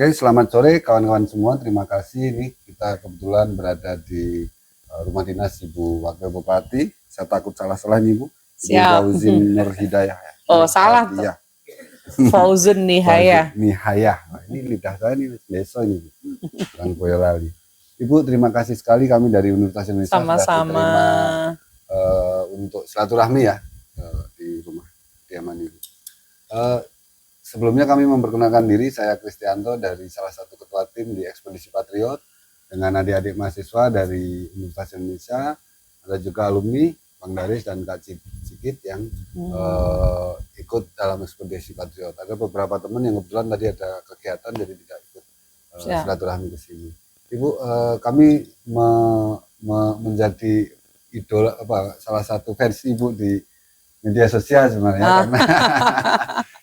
Oke, selamat sore kawan-kawan semua. Terima kasih. Ini kita kebetulan berada di rumah dinas Ibu Wakil Bupati. Saya takut salah-salah nih Ibu. Ibu Fauzin Nur Hidayah. Oh, salah tuh. Iya. Fauzin Nihaya. Nihaya. Nah, ini lidah saya ini leso ini. Orang Boyolali. Ibu, terima kasih sekali kami dari Universitas Indonesia Sama-sama. Untuk silaturahmi ya di rumah kediaman Ibu. Sebelumnya kami memperkenalkan diri, saya Kristianto dari salah satu ketua tim di Ekspedisi Patriot dengan adik-adik mahasiswa dari Universitas Indonesia, ada juga alumni Bang Daris dan Kak Cikit yang ikut dalam Ekspedisi Patriot. Ada beberapa teman yang kebetulan tadi ada kegiatan jadi tidak ikut silaturahmi ke sini. Ibu, kami menjadi idola salah satu fans Ibu di media sosial sebenarnya karena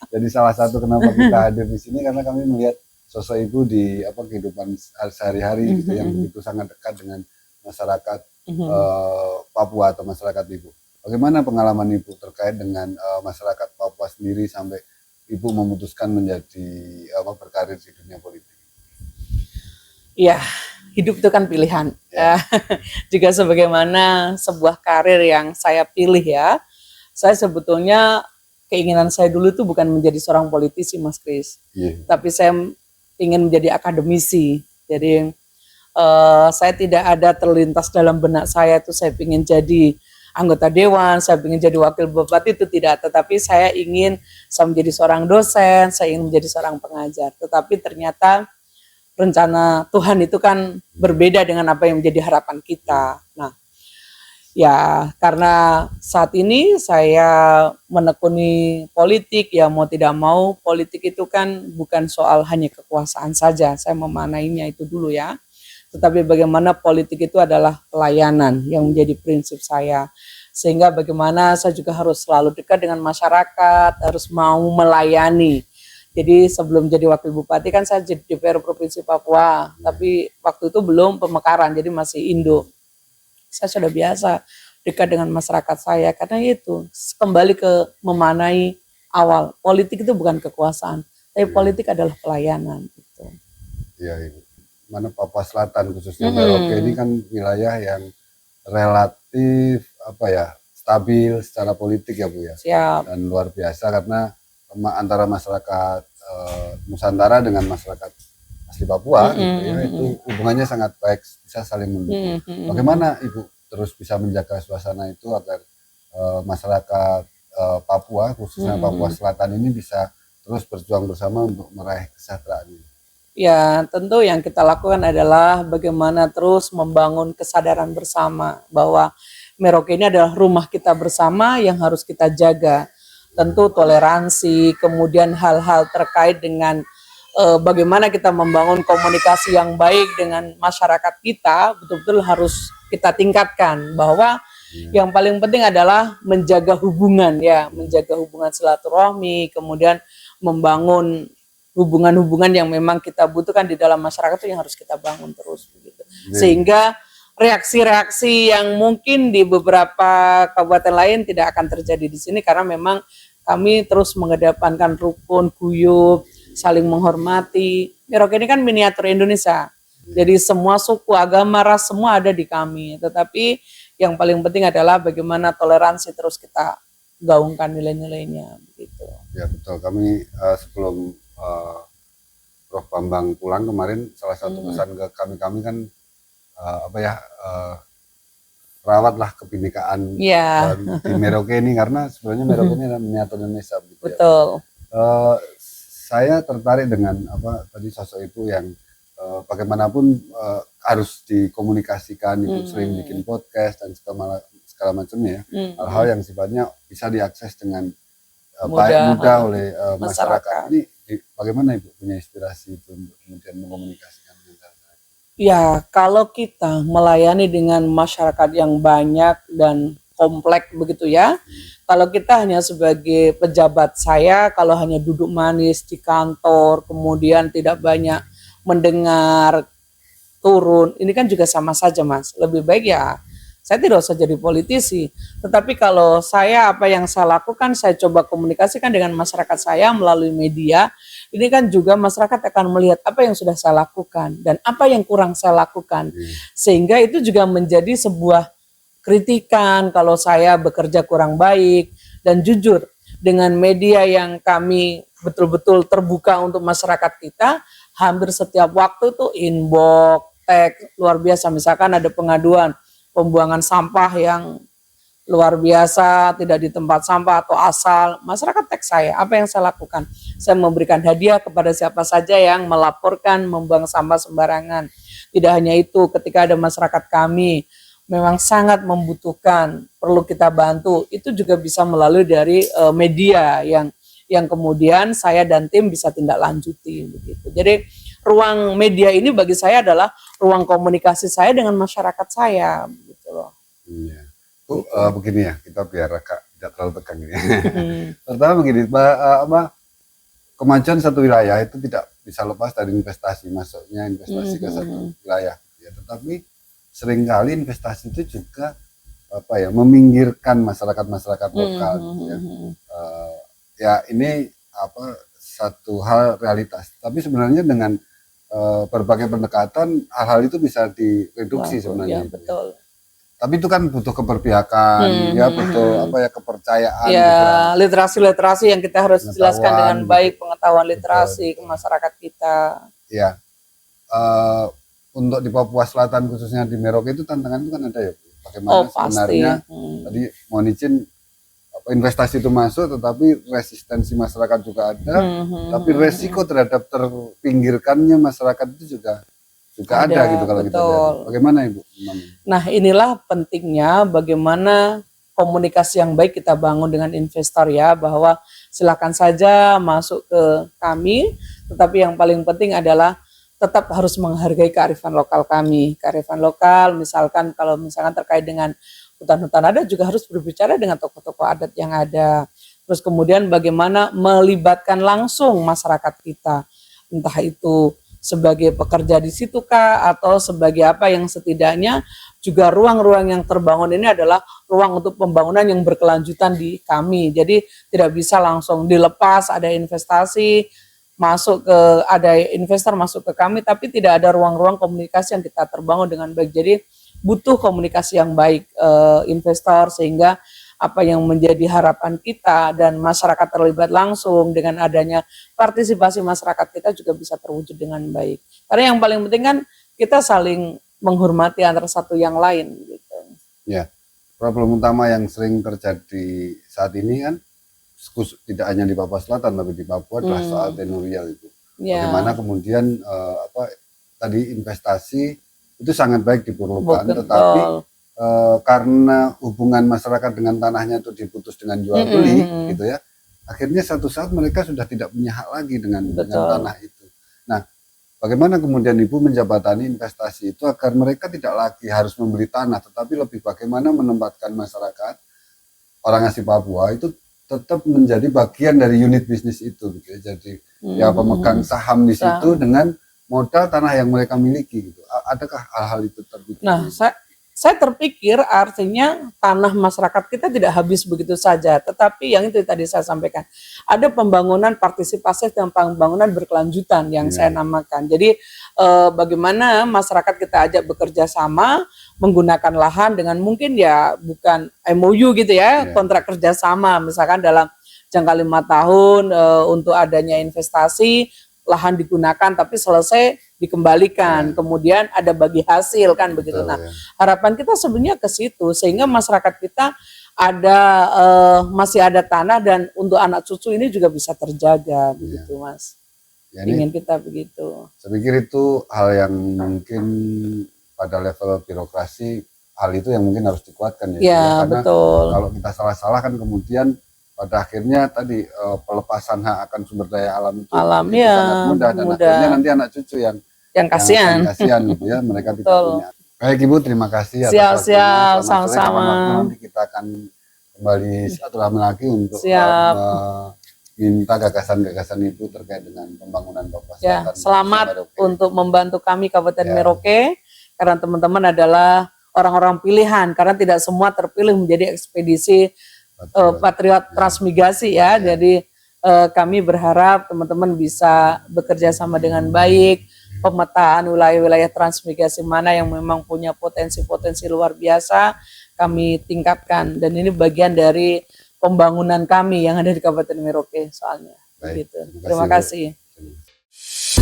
jadi salah satu kenapa kita hadir di sini karena kami melihat sosok Ibu di kehidupan sehari-hari gitu yang begitu sangat dekat dengan masyarakat Papua atau masyarakat Ibu. Bagaimana pengalaman Ibu terkait dengan masyarakat Papua sendiri sampai Ibu memutuskan menjadi berkarir di dunia politik? Ya, hidup itu kan pilihan. Ya. Juga sebagaimana sebuah karir yang saya pilih ya. Saya sebetulnya keinginan saya dulu itu bukan menjadi seorang politisi, Mas Kris. Tapi saya ingin menjadi akademisi. Jadi saya tidak ada terlintas dalam benak saya itu saya ingin jadi anggota dewan, saya ingin jadi wakil bupati, itu tidak. Tetapi saya menjadi seorang dosen, saya ingin menjadi seorang pengajar. Tetapi ternyata rencana Tuhan itu kan berbeda dengan apa yang menjadi harapan kita. Nah, ya karena saat ini saya menekuni politik, ya mau tidak mau politik itu kan bukan soal hanya kekuasaan saja, saya memaknainya itu dulu ya. Tetapi bagaimana politik itu adalah pelayanan yang menjadi prinsip saya. Sehingga bagaimana saya juga harus selalu dekat dengan masyarakat, harus mau melayani. Jadi sebelum jadi wakil bupati kan saya jadi DPR Provinsi Papua, tapi waktu itu belum pemekaran, jadi masih Indo. Saya sudah biasa dekat dengan masyarakat saya, karena itu kembali ke memanai awal, politik itu bukan kekuasaan, tapi politik adalah pelayanan. Gitu. Iya, Ibu. Mana Papua Selatan khususnya Merauke ini kan wilayah yang relatif stabil secara politik ya Bu ya. Siap. Dan luar biasa karena antara masyarakat Nusantara dengan masyarakat asli Papua gitu ya, itu hubungannya sangat baik, bisa saling mendukung. Bagaimana Ibu terus bisa menjaga suasana itu agar masyarakat Papua khususnya Papua Selatan ini bisa terus berjuang bersama untuk meraih kesejahteraan ini? Ya, tentu yang kita lakukan adalah bagaimana terus membangun kesadaran bersama bahwa Merauke ini adalah rumah kita bersama yang harus kita jaga. Tentu toleransi, kemudian hal-hal terkait dengan bagaimana kita membangun komunikasi yang baik dengan masyarakat kita, betul-betul harus kita tingkatkan bahwa yang paling penting adalah menjaga hubungan ya, menjaga hubungan silaturahmi, kemudian membangun hubungan-hubungan yang memang kita butuhkan di dalam masyarakat itu yang harus kita bangun terus begitu. Sehingga reaksi-reaksi yang mungkin di beberapa kabupaten lain tidak akan terjadi di sini karena memang kami terus mengedepankan rukun, guyup, saling menghormati. Merauke ini kan miniatur Indonesia. Jadi semua suku, agama, ras semua ada di kami. Tetapi yang paling penting adalah bagaimana toleransi terus kita gaungkan nilai-nilainya begitu. Ya betul. Kami sebelum Prof Bambang pulang kemarin salah satu pesan ke kami kan rawatlah kebinekaan di Merauke ini karena sebenarnya Merauke ini adalah miniatur Indonesia. Gitu. Betul. Ya. Saya tertarik dengan tadi sosok Ibu yang bagaimanapun harus dikomunikasikan, Ibu sering bikin podcast dan segala macamnya ya. Hal-hal yang sifatnya bisa diakses dengan mudah oleh masyarakat. Ini bagaimana Ibu punya inspirasi itu untuk kemudian mengkomunikasikan dengan masyarakat? Ya, kalau kita melayani dengan masyarakat yang banyak dan kompleks begitu ya. Kalau kita hanya sebagai pejabat kalau hanya duduk manis di kantor, kemudian tidak banyak mendengar, turun, ini kan juga sama saja Mas. Lebih baik ya saya tidak usah jadi politisi. Tetapi kalau saya, apa yang saya lakukan, saya coba komunikasikan dengan masyarakat saya melalui media. Ini kan juga masyarakat akan melihat apa yang sudah saya lakukan dan apa yang kurang saya lakukan. Sehingga itu juga menjadi sebuah kritikan kalau saya bekerja kurang baik. Dan jujur, dengan media yang kami betul-betul terbuka untuk masyarakat kita, hampir setiap waktu tuh inbox, tag, luar biasa. Misalkan ada pengaduan pembuangan sampah yang luar biasa, tidak di tempat sampah atau asal, masyarakat tag saya. Apa yang saya lakukan? Saya memberikan hadiah kepada siapa saja yang melaporkan membuang sampah sembarangan. Tidak hanya itu, ketika ada masyarakat kami memang sangat membutuhkan, perlu kita bantu, itu juga bisa melalui dari media yang kemudian saya dan tim bisa tindak lanjuti begitu. Jadi ruang media ini bagi saya adalah ruang komunikasi saya dengan masyarakat saya gitu loh. Iya. Bu, begini ya, kita biar agak tidak terlalu tegang ini. Pertama begini, kemajuan satu wilayah itu tidak bisa lepas dari investasi, masuknya investasi ke satu wilayah. Ya, tetapi seringkali investasi itu juga meminggirkan masyarakat lokal. Ya. Ya ini satu hal realitas. Tapi sebenarnya dengan berbagai pendekatan hal-hal itu bisa direduksi sebenarnya. Ya, betul. Tapi itu kan butuh keberpihakan, ya butuh kepercayaan. Ya, literasi yang kita harus jelaskan dengan baik, pengetahuan literasi ke masyarakat kita. Ya, untuk di Papua Selatan khususnya di Merauke itu tantangan itu kan ada ya. Bagaimana sebenarnya tadi mohon izin investasi itu masuk, tetapi resistensi masyarakat juga ada, tapi resiko terhadap terpinggirkannya masyarakat itu juga ada gitu kalau kita lihat. Bagaimana Ibu? Nah, inilah pentingnya bagaimana komunikasi yang baik kita bangun dengan investor ya, bahwa silakan saja masuk ke kami, tetapi yang paling penting adalah tetap harus menghargai kearifan lokal kami. Kearifan lokal misalkan kalau terkait dengan hutan-hutan adat juga harus berbicara dengan tokoh-tokoh adat yang ada. Terus kemudian bagaimana melibatkan langsung masyarakat kita, entah itu sebagai pekerja di situ kah atau sebagai apa yang setidaknya juga ruang-ruang yang terbangun ini adalah ruang untuk pembangunan yang berkelanjutan di kami. Jadi tidak bisa langsung dilepas ada investasi ada investor masuk ke kami tapi tidak ada ruang-ruang komunikasi yang kita terbangun dengan baik. Jadi butuh komunikasi yang baik investor sehingga apa yang menjadi harapan kita dan masyarakat terlibat langsung dengan adanya partisipasi masyarakat kita juga bisa terwujud dengan baik. Karena yang paling penting kan kita saling menghormati antara satu yang lain gitu. Ya, problem utama yang sering terjadi saat ini kan tidak hanya di Papua Selatan tapi di Papua adalah soal tenurial itu. Ya. Bagaimana kemudian tadi investasi itu sangat baik diperlukan, tetapi karena hubungan masyarakat dengan tanahnya itu diputus dengan jual beli gitu ya, akhirnya satu saat mereka sudah tidak punya hak lagi dengan tanah itu. Nah, bagaimana kemudian Ibu menjabatani investasi itu agar mereka tidak lagi harus membeli tanah, tetapi lebih bagaimana menempatkan masyarakat orang asli Papua itu tetap menjadi bagian dari unit bisnis itu gitu ya. Jadi ya pemegang saham di situ dengan modal tanah yang mereka miliki gitu. Adakah hal-hal itu terpikir? Nah, saya terpikir artinya tanah masyarakat kita tidak habis begitu saja, tetapi yang itu tadi saya sampaikan, ada pembangunan partisipasi dan pembangunan berkelanjutan yang saya namakan. Jadi bagaimana masyarakat kita ajak bekerja sama, menggunakan lahan dengan mungkin ya bukan MOU gitu ya, kontrak kerjasama, misalkan dalam jangka 5 tahun untuk adanya investasi, lahan digunakan tapi selesai dikembalikan, kemudian ada bagi hasil kan begitu. Nah, harapan kita sebenarnya ke situ sehingga masyarakat kita ada masih ada tanah dan untuk anak cucu ini juga bisa terjaga begitu Mas. Ya, ingin kita begitu. Saya pikir itu hal yang mungkin pada level birokrasi hal itu yang mungkin harus dikuatkan ya. Ya, karena betul. Kalau kita salah-salah kan kemudian pada akhirnya tadi pelepasan hak akan sumber daya alam itu sangat mudah dan akhirnya nanti anak cucu yang kasihan gitu ya, mereka tidak punya. Baik Ibu, terima kasih atas waktunya. Sama-sama. Nanti kita akan kembali silaturahmi lagi untuk minta gagasan-gagasan Ibu terkait dengan pembangunan Papua Selatan. Selamat untuk membantu kami Kabupaten Merauke karena teman-teman adalah orang-orang pilihan, karena tidak semua terpilih menjadi ekspedisi Patriot Transmigrasi ya. Jadi kami berharap teman-teman bisa bekerja sama dengan baik, pemetaan wilayah-wilayah transmigrasi mana yang memang punya potensi-potensi luar biasa kami tingkatkan, dan ini bagian dari pembangunan kami yang ada di Kabupaten Merauke soalnya. Baik, Gitu. Terima kasih.